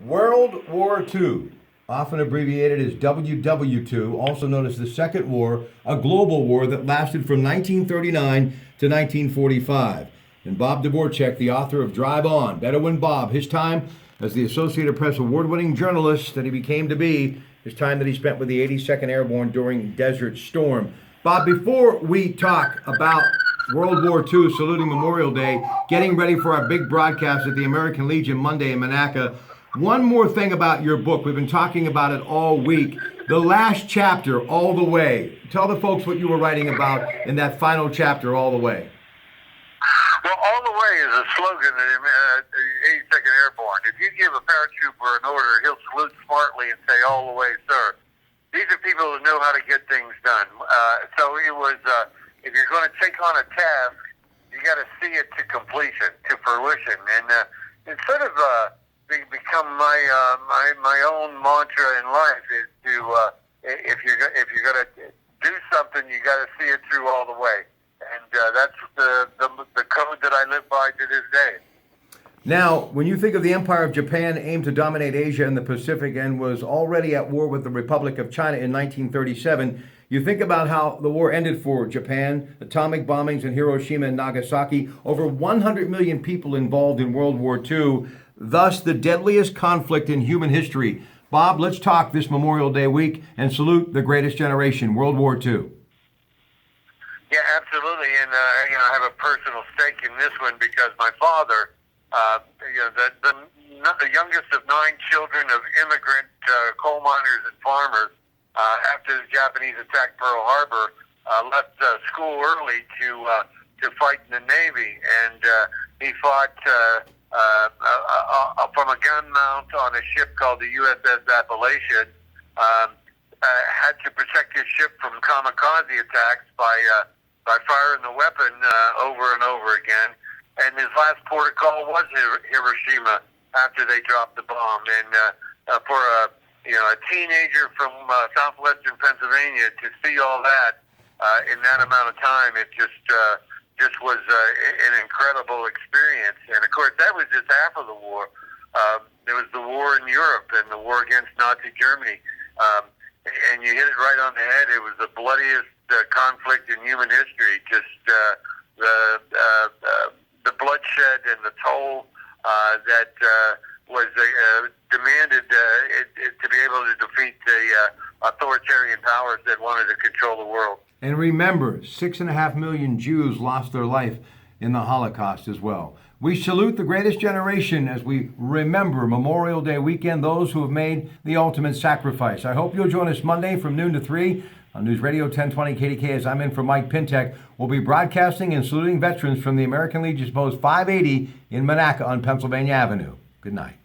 World War II, often abbreviated as WW2, also known as the Second War, a global war that lasted from 1939 to 1945. And Bob Dvorak, the author of Drive On, Better When Bob, his time as the Associated Press award-winning journalist that he became to be, his time that he spent with the 82nd Airborne during Desert Storm. Bob, before we talk about World War II, saluting Memorial Day, getting ready for our big broadcast at the American Legion Monday in Monaca, one more thing about your book. We've been talking about it all week. The last chapter, All the Way. Tell the folks what you were writing about in that final chapter, All the Way. Well, All the Way is a slogan of the 82nd Airborne. If you give a paratrooper an order, he'll salute smartly and say, "All the way, sir." These are people who know how to get things done. So it was, if you're going to take on a task, you got to see it to completion, to fruition. And it sort of become my own mantra in life is to, if you're going to do something, you got to see it through all the way. And that's the code that I live by to this day. Now, when you think of the Empire of Japan aimed to dominate Asia and the Pacific and was already at war with the Republic of China in 1937, you think about how the war ended for Japan, atomic bombings in Hiroshima and Nagasaki, over 100 million people involved in World War II, thus the deadliest conflict in human history. Bob, let's talk this Memorial Day week and salute the greatest generation, World War II. Yeah, absolutely. And, I have a personal stake in this one because my father, the youngest of 9 children of immigrant coal miners and farmers, after the Japanese attacked Pearl Harbor, left school early to fight in the Navy, and he fought from a gun mount on a ship called the USS Appalachian. Had to protect his ship from kamikaze attacks by firing the weapon over and over again. And his last port of call was Hiroshima after they dropped the bomb. And for a teenager from southwestern Pennsylvania to see all that in that amount of time, it just was an incredible experience. And of course, that was just half of the war. There was the war in Europe and the war against Nazi Germany. And you hit it right on the head. It was the bloodiest conflict in human history. Just the bloodshed and the toll that was demanded to be able to defeat the authoritarian powers that wanted to control the world. And remember, 6.5 million Jews lost their life in the Holocaust as well. We salute the greatest generation as we remember Memorial Day weekend, those who have made the ultimate sacrifice. I hope you'll join us Monday from noon to 3 on News Radio 1020 KDK as I'm in for Mike Pintek. We'll be broadcasting and saluting veterans from the American Legion's Post 580 in Monaca on Pennsylvania Avenue. Good night.